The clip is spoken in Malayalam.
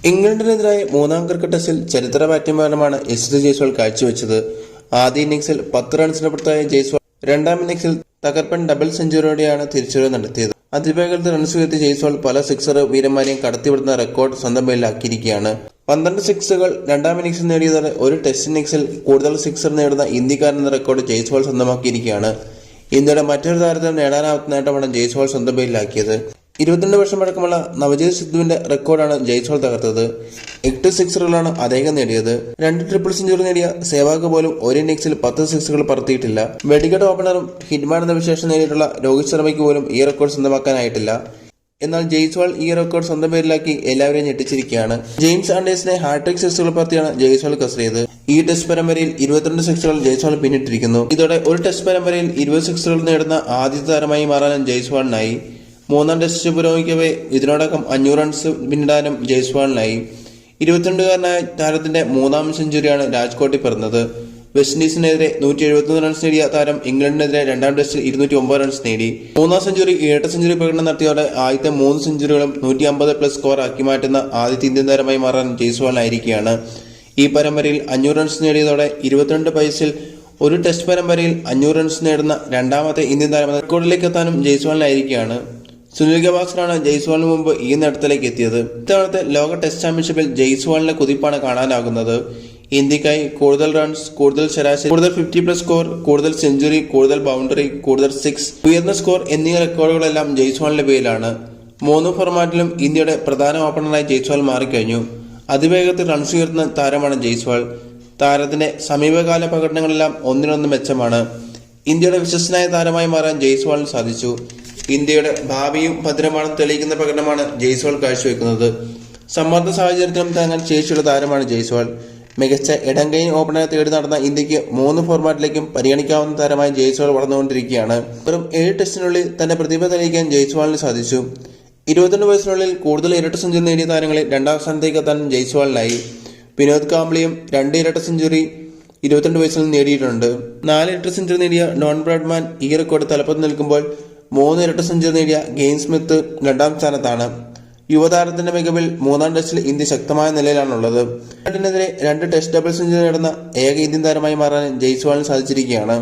ഇംഗ്ലണ്ടിനെതിരായ മൂന്നാം ക്രിക്കറ്റ് ടെസ്റ്റിൽ ചരിത്ര ബാറ്റിംഗ് യശസ്വി ജയ്സ്വാൾ കാഴ്ചവെച്ചത്. ആദ്യ ഇന്നിംഗ്സിൽ 10 റൺസിന് പുറത്തായ ജയ്സ്വാൾ രണ്ടാം ഇന്നിംഗ്സിൽ തകർപ്പൻ ഡബിൾ സെഞ്ചുറിയോടെയാണ് തിരിച്ചുവരവ് നടത്തിയത്. അതിവേഗത്തിൽ റൺസ് ഉയർത്തിയ ജയ്സ്വാൾ പല സിക്സർ വീരന്മാരെയും കടത്തിവിടുന്ന റെക്കോർഡ് സ്വന്തം പേരിലാക്കിയിരിക്കുകയാണ്. 12 സിക്സുകൾ രണ്ടാം ഇന്നിംഗ്സിൽ നേടിയതോടെ ഒരു ടെസ്റ്റ് ഇന്നിംഗ്സിൽ കൂടുതൽ സിക്സർ നേടുന്ന ഇന്ത്യക്കാരൻ എന്ന റെക്കോർഡ് ജയ്സ്വാൾ സ്വന്തമാക്കിയിരിക്കുകയാണ്. ഇന്ത്യയുടെ മറ്റൊരു താരത്തിന് നേടാനാവാത്ത നേട്ടമാണ് ജയ്സ്വാൾ സ്വന്തം പേരിലാക്കിയത്. 22 വർഷം പഴക്കമുള്ള നവജോത് സിദ്ധുവിന്റെ റെക്കോർഡാണ് ജയ്സ്വാൾ തകർത്തത്. 8 സിക്സറുകളാണ് അദ്ദേഹം നേടിയത്. 2 ട്രിപ്പിൾ സെഞ്ചുറി നേടിയ സേവാഗ് പോലും ഒരു ഇന്നിംഗ്സിൽ 10 സിക്സുകൾ പറത്തിയിട്ടില്ല. വെടിക്കെട്ട് ഓപ്പണറും ഹിറ്റ്മാൻ എന്ന വിശേഷം നേടിയിട്ടുള്ള രോഹിത് ശർമ്മയ്ക്ക് പോലും ഈ റെക്കോർഡ് സ്വന്തമാക്കാനായിട്ടില്ല. എന്നാൽ ജയ്സ്വാൾ ഈ റെക്കോർഡ് സ്വന്തം പേരിലാക്കി എല്ലാവരെയും ഞെട്ടിച്ചിരിക്കുകയാണ്. ജെയിംസ് ആൻഡേഴ്സിനെ ഹാട്രിക് സിക്സുകൾ പറത്തിയാണ് ജയ്സ്വാൾ കസറിയത്. ഈ ടെസ്റ്റ് പരമ്പരയിൽ 22 സിക്സുകൾ ജയ്സ്വാൾ പിന്നിട്ടിരിക്കുന്നു. ഇതോടെ ഒരു ടെസ്റ്റ് പരമ്പരയിൽ 20 സിക്സുകൾ നേടുന്ന ആദ്യത്തെ താരമായി മാറാനും ജയ്സ്വാളിനായി. മൂന്നാം ടെസ്റ്റ് പുരോഗമിക്കവേ ഇതിനോടകം 500 റൺസ് പിന്നിടാനും ജയ്സ്വാളിനായി. 22-കാരനായ താരത്തിന്റെ മൂന്നാം സെഞ്ചുറിയാണ് രാജ്കോട്ടിൽ പിറന്നത്. വെസ്റ്റ് ഇൻഡീസിനെതിരെ 171 റൺസ് നേടിയ താരം ഇംഗ്ലണ്ടിനെതിരെ രണ്ടാം ടെസ്റ്റിൽ 209 റൺസ് നേടി. മൂന്നാം സെഞ്ചുറി ഇരട്ട സെഞ്ചുറി പ്രകടനം നടത്തിയതോടെ ആദ്യത്തെ 3 സെഞ്ചുറികളും 150+ സ്കോർ ആക്കി മാറ്റുന്ന ആദ്യത്തെ ഇന്ത്യൻ താരമായി മാറാൻ ജയ്സ്വാളിനായിരിക്കുകയാണ്. ഈ പരമ്പരയിൽ 500 റൺസ് നേടിയതോടെ 22 വയസ്സിൽ ഒരു ടെസ്റ്റ് പരമ്പരയിൽ 500 റൺസ് നേടുന്ന രണ്ടാമത്തെ ഇന്ത്യൻ താരം റെക്കോർഡിലേക്ക് എത്താനും ജയ്സ്വാളിനായിരിക്കുകയാണ്. സുനിൽ ഗവാസ്കറാണ് ജയ്സ്വാളിന് മുമ്പ് ഈ നേട്ടത്തിലേക്ക് എത്തിയത്. ഇത്തവണത്തെ ലോക ടെസ്റ്റ് ചാമ്പ്യൻഷിപ്പിൽ ജയ്സ്വാളിന്റെ കുതിപ്പാണ് കാണാനാകുന്നത്. ഇന്ത്യക്കായി കൂടുതൽ റൺസ്, കൂടുതൽ ശരാശരി, കൂടുതൽ 50+ സ്കോർ, കൂടുതൽ സെഞ്ചുറി, കൂടുതൽ ബൗണ്ടറി, കൂടുതൽ സിക്സ്, ഉയർന്ന സ്കോർ എന്നീ റെക്കോർഡുകളെല്ലാം ജയ്സ്വാളിന്റെ പേരിലാണ്. 3 ഫോർമാറ്റിലും ഇന്ത്യയുടെ പ്രധാന ഓപ്പണറായി ജയ്സ്വാൾ മാറിക്കഴിഞ്ഞു. അതിവേഗത്തിൽ റൺസ് ഉയർത്തുന്ന താരമാണ് ജയ്സ്വാൾ. താരത്തിന്റെ സമീപകാല പ്രകടനങ്ങളെല്ലാം ഒന്നിനൊന്ന് മെച്ചമാണ്. ഇന്ത്യയുടെ വിശ്വസനായ താരമായി മാറാൻ ജയ്സ്വാളിന് സാധിച്ചു. ഇന്ത്യയുടെ ഭാവിയും ഭദ്രമാണെന്ന് തെളിയിക്കുന്ന പ്രകടനമാണ് ജയ്സ്വാൾ കാഴ്ചവെക്കുന്നത്. സമ്മർദ്ദ സാഹചര്യത്തിലും താങ്ങാൻ ശേഷിയുള്ള താരമാണ് ജയ്സ്വാൾ. മികച്ച ഇടംകൈ ഓപ്പണറെ തേടി നടന്ന ഇന്ത്യക്ക് 3 ഫോർമാറ്റിലേക്കും പരിഗണിക്കാവുന്ന താരമായി ജയ്സ്വാൾ വളർന്നുകൊണ്ടിരിക്കുകയാണ്. വെറും 7 ടെസ്റ്റിനുള്ളിൽ തന്റെ പ്രതിഭ തെളിയിക്കാൻ ജയ്സ്വാളിന് സാധിച്ചു. 22 വയസ്സിനുള്ളിൽ കൂടുതൽ ഇരട്ട സെഞ്ചുറി നേടിയ താരങ്ങളിൽ രണ്ടാം സ്ഥാനത്തേക്ക് എത്താൻ ജയ്സ്വാളിനായി. വിനോദ് കാംബ്ലിയും 2 ഇരട്ട സെഞ്ചുറി 22 വയസ്സിൽ നേടിയിട്ടുണ്ട്. 4 ഇരട്ട സെഞ്ചുറി നേടിയ ഡോൺ ബ്രാഡ്മാൻ ഈ റെക്കോർഡ് തലപ്പത്ത് നിൽക്കുമ്പോൾ 3 ഇരട്ട സെഞ്ചുറി നേടിയ ഗെയിൻ സ്മിത്ത് രണ്ടാം സ്ഥാനത്താണ്. യുവതാരത്തിന്റെ മികവിൽ മൂന്നാം ടെസ്റ്റിൽ ഇന്ത്യ ശക്തമായ നിലയിലാണുള്ളത്. ഇംഗ്ലണ്ടിനെതിരെ 2 ടെസ്റ്റ് ഡബിൾ സെഞ്ചുറി നേടുന്ന ഏക ഇന്ത്യൻ താരമായി മാറാൻ ജയ്സ്വാളിന് സാധിച്ചിരിക്കുകയാണ്.